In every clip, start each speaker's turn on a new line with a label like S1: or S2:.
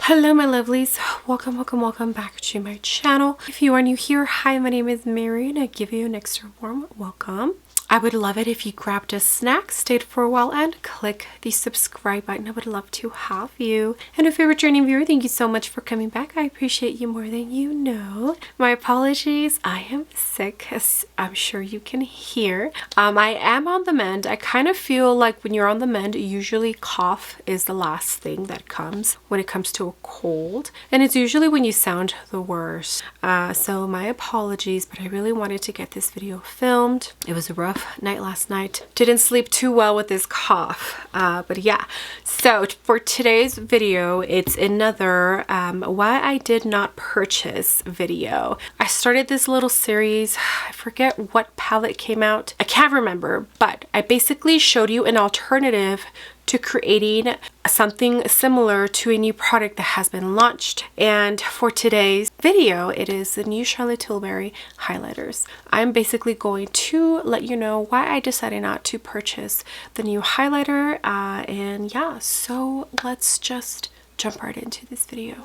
S1: Hello my lovelies, welcome back to my channel. If you are new here, hi, my name is Mary and I give you an extra warm welcome. I would love it if you grabbed a snack, stayed for a while, and click the subscribe button. I would love to have you. And if you're a returning viewer, thank you so much for coming back. I appreciate you more than you know. My apologies, I am sick, as I'm sure you can hear. I am on the mend. I kind of feel like when you're on the mend, usually cough is the last thing that comes when it comes to a cold. And it's usually when you sound the worst. So my apologies, but I really wanted to get this video filmed. It was a rough night last night. Didn't sleep too well with this cough, but yeah. So for today's video, it's another why I did not purchase video. I started this little series. I forget what palette came out. I can't remember, but I basically showed you an alternative to creating something similar to a new product that has been launched. And for today's video, it is the new Charlotte Tilbury highlighters. I'm basically going to let you know why I decided not to purchase the new highlighter. And yeah, so let's just jump right into this video.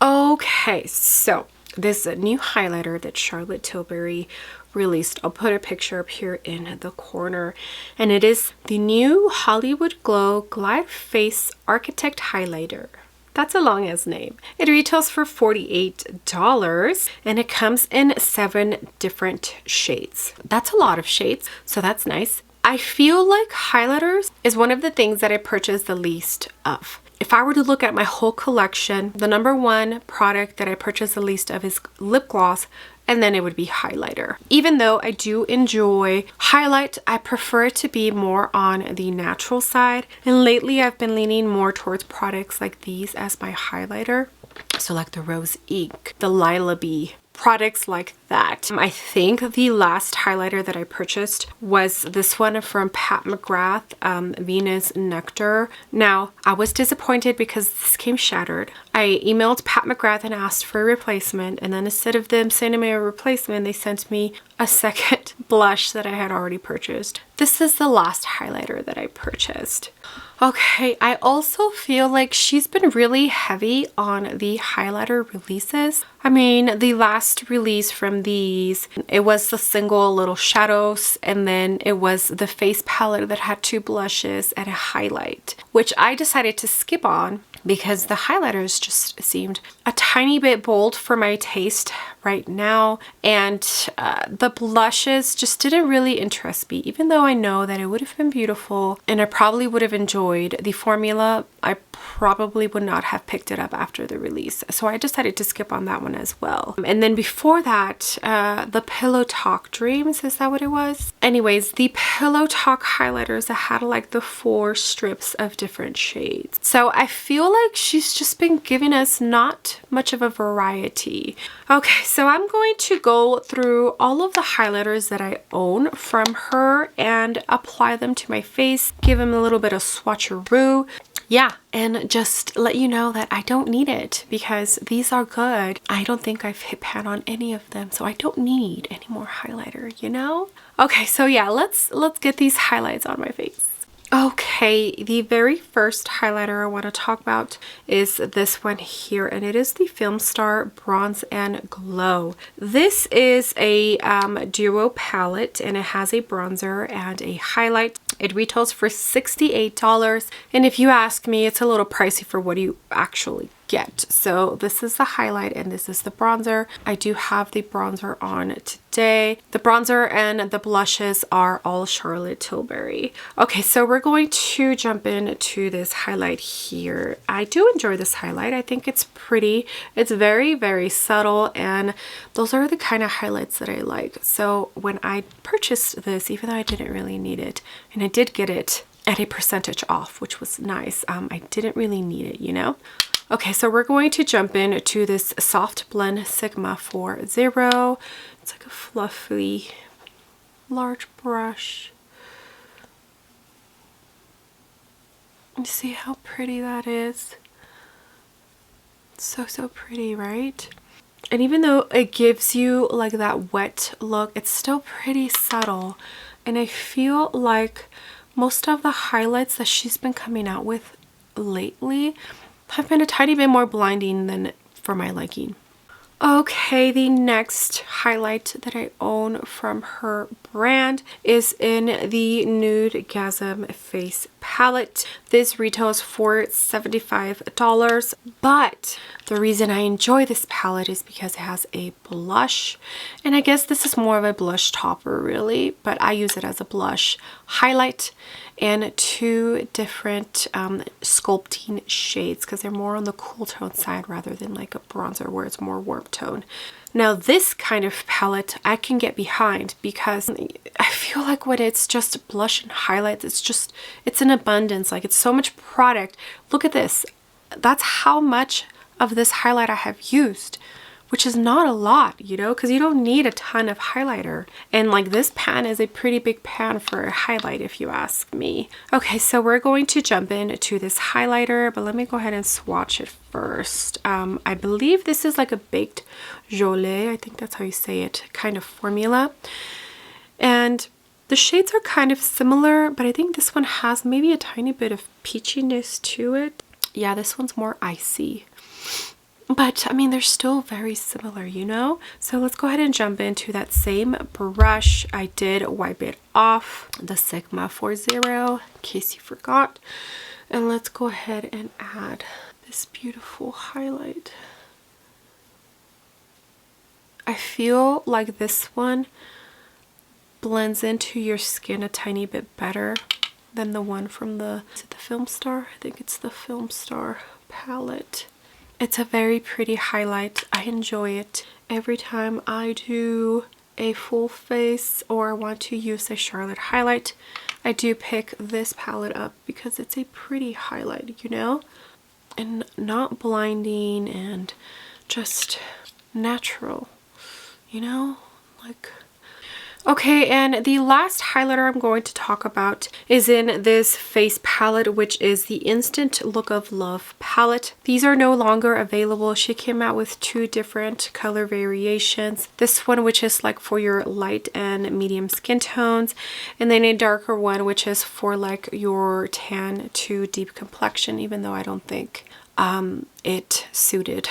S1: Okay, so this new highlighter that Charlotte Tilbury released, I'll put a picture up here in the corner, and it is the new Hollywood Glow Glide Face Architect Highlighter. That's a long ass name. It retails for $48 and it comes in 7 different shades. That's a lot of shades, so that's nice. I feel like highlighters is one of the things that I purchase the least of. If I were to look at my whole collection, the number one product that I purchase the least of is lip gloss, and then it would be highlighter. Even though I do enjoy highlight, I prefer it to be more on the natural side. And lately I've been leaning more towards products like these as my highlighter. So like the Rose Ink, the Lila Bee, products like that. I think the last highlighter that I purchased was this one from McGrath, Venus Nectar. Now, I was disappointed because this came shattered. I emailed McGrath and asked for a replacement, and then instead of them sending me a replacement, they sent me a second blush that I had already purchased. This is the last highlighter that I purchased. Okay, I also feel like she's been really heavy on the highlighter releases. I mean, the last release from these, it was the single little shadows, and then it was the face palette that had 2 blushes and a highlight, which I decided to skip on because the highlighters just seemed a tiny bit bold for my taste right now, and the blushes just didn't really interest me, even though I know that it would have been beautiful and I probably would have enjoyed the formula. I probably would not have picked it up after the release, so I decided to skip on that one as well. And then before that, the Pillow Talk Dreams, is that what it was? Anyways, the Pillow Talk highlighters that had like the 4 strips of different shades. So I feel like she's just been giving us not much of a variety. Okay, so I'm going to go through all of the highlighters that I own from her and apply them to my face, give them a little bit of swatcheroo. Yeah, and just let you know that I don't need it because these are good. I don't think I've hit pan on any of them, so I don't need any more highlighter, you know? Okay, so yeah, let's get these highlights on my face. Okay, the very first highlighter I want to talk about is this one here, and it is the Film Star Bronze and Glow. This is a duo palette, and it has a bronzer and a highlight. It retails for $68, and if you ask me, it's a little pricey for what you actually get. So this is the highlight and this is the bronzer. I do have the bronzer on today. The bronzer and the blushes are all Charlotte Tilbury. Okay, so we're going to jump into this highlight here. I do enjoy this highlight. I think it's pretty. It's very, very subtle, and those are the kind of highlights that I like. So when I purchased this, even though I didn't really need it, and I did get it at a percentage off, which was nice, I didn't really need it, you know? Okay, so we're going to jump into this Soft Blend Sigma 40. It's like a fluffy, large brush. You see how pretty that is? It's so pretty, right? And even though it gives you like that wet look, it's still pretty subtle. And I feel like most of the highlights that she's been coming out with lately have been a tiny bit more blinding than for my liking. Okay, the next highlight that I own from her brand is in the Nudegasm face palette. This retails for $75, but the reason I enjoy this palette is because it has a blush, and I guess this is more of a blush topper really, but I use it as a blush highlight, and two different sculpting shades because they're more on the cool tone side rather than like a bronzer where it's more warm tone. Now this kind of palette I can get behind because I feel like when it's just blush and highlights, it's an abundance, like it's so much product. Look at this. That's how much of this highlight I have used, which is not a lot, you know, because you don't need a ton of highlighter. And like this pan is a pretty big pan for a highlight if you ask me. Okay, so we're going to jump into this highlighter, but let me go ahead and swatch it first. I believe this is like a baked jolie, I think that's how you say it, kind of formula. And the shades are kind of similar, but I think this one has maybe a tiny bit of peachiness to it. Yeah, this one's more icy. But I mean, they're still very similar, you know? So let's go ahead and jump into that same brush. I did wipe it off, the Sigma 40, in case you forgot. And let's go ahead and add this beautiful highlight. I feel like this one blends into your skin a tiny bit better than the one from the, is it the Film Star? I think it's the Film Star palette. It's a very pretty highlight. I enjoy it. Every time I do a full face or want to use a Charlotte highlight, I do pick this palette up because it's a pretty highlight, you know? And not blinding and just natural, you know? Like... Okay, and the last highlighter I'm going to talk about is in this face palette, which is the Instant Look of Love palette. These are no longer available. She came out with two different color variations. This one, which is like for your light and medium skin tones, and then a darker one, which is for like your tan to deep complexion, even though I don't think it suited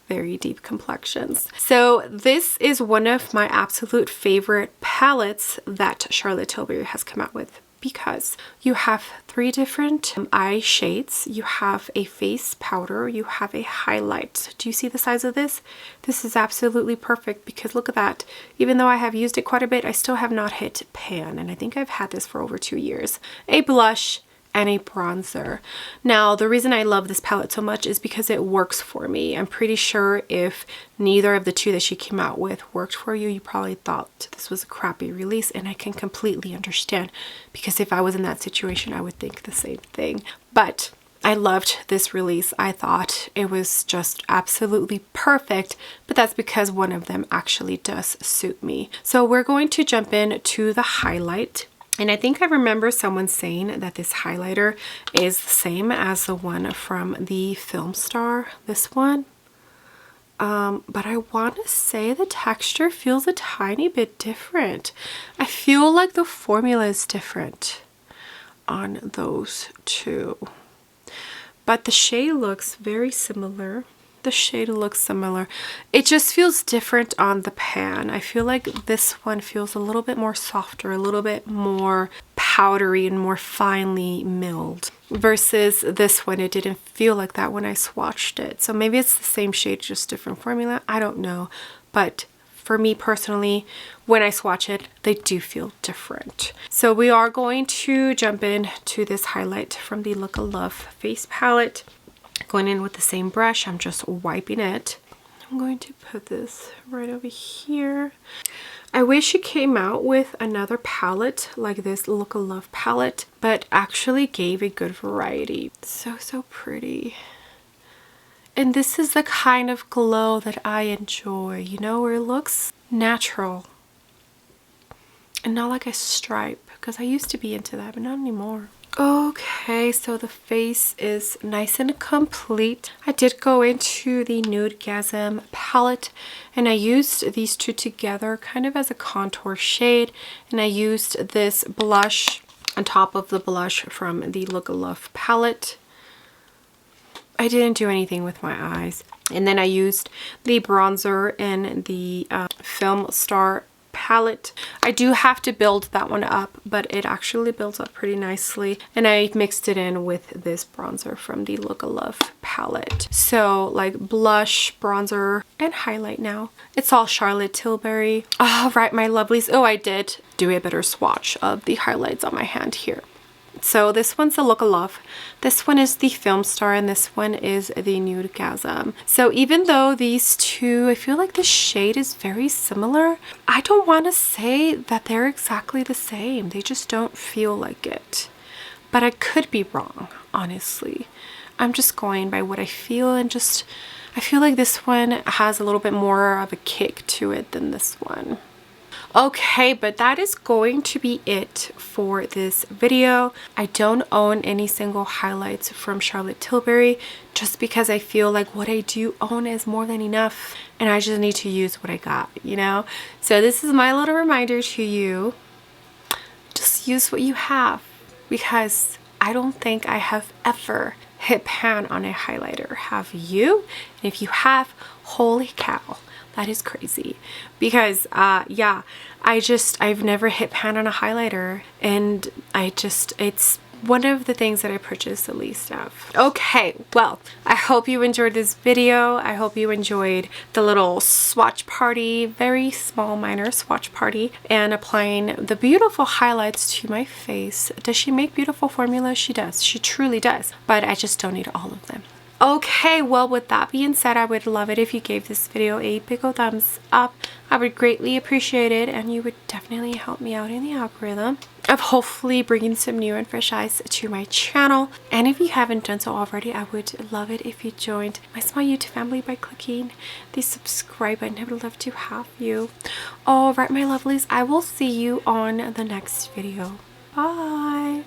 S1: very deep complexions. So this is one of my absolute favorite palettes that Charlotte Tilbury has come out with, because you have three different eye shades, you have a face powder, you have a highlight. Do you see the size of this? This is absolutely perfect because look at that. Even though I have used it quite a bit, I still have not hit pan, and I think I've had this for over 2 years. A blush and a bronzer. Now, the reason I love this palette so much is because it works for me. I'm pretty sure if neither of the two that she came out with worked for you, you probably thought this was a crappy release, and I can completely understand, because if I was in that situation, I would think the same thing. But I loved this release. I thought it was just absolutely perfect, but that's because one of them actually does suit me. So we're going to jump in to the highlight. And I think I remember someone saying that this highlighter is the same as the one from the Film Star, this one. But I want to say the texture feels a tiny bit different. I feel like the formula is different on those two. But the shade looks very similar. The shade looks similar. It just feels different on the pan. I feel like this one feels a little bit more softer, a little bit more powdery and more finely milled, versus this one, it didn't feel like that when I swatched it. So maybe it's the same shade, just different formula. I don't know. But for me personally, when I swatch it, they do feel different. So we are going to jump in to this highlight from the Look of Love face palette. Going in with the same brush, I'm just wiping it. I'm going to put this right over here. I wish she came out with another palette like this Look of Love palette, but actually gave a good variety. So pretty. And this is the kind of glow that I enjoy, you know, where it looks natural and not like a stripe, because I used to be into that, but not anymore. Okay, so the face is nice and complete. I did go into the Nudegasm palette, and I used these two together kind of as a contour shade, and I used this blush on top of the blush from the Look of Love palette. I didn't do anything with my eyes. And then I used the bronzer in the Film Star palette. I do have to build that one up, but it actually builds up pretty nicely. And I mixed it in with this bronzer from the Look of Love palette. So like blush, bronzer, and highlight now. It's all Charlotte Tilbury. All right, my lovelies. Oh, I did do a better swatch of the highlights on my hand here. So this one's the Look of Love, this one is the Film Star, and this one is the Nudegasm. So even though these two, I feel like the shade is very similar, I don't want to say that they're exactly the same. They just don't feel like it. But I could be wrong, honestly. I'm just going by what I feel, and just, I feel like this one has a little bit more of a kick to it than this one. Okay, but that is going to be it for this video. I don't own any single highlights from Charlotte Tilbury just because I feel like what I do own is more than enough and I just need to use what I got, you know? So this is my little reminder to you. Just use what you have, because I don't think I have ever hit pan on a highlighter. Have you? And if you have, holy cow. That is crazy, because yeah, I've never hit pan on a highlighter, and it's one of the things that I purchased the least of. Okay, well, I hope you enjoyed this video. I hope you enjoyed the little swatch party, very small minor swatch party, and applying the beautiful highlights to my face. Does she make beautiful formulas? She does. She truly does, but I just don't need all of them. Okay, well, with that being said, I would love it if you gave this video a big ol' thumbs up. I would greatly appreciate it, and you would definitely help me out in the algorithm of hopefully bringing some new and fresh eyes to my channel. And if you haven't done so already, I would love it if you joined my small YouTube family by clicking the subscribe button. I would love to have you. All right, my lovelies, I will see you on the next video. Bye.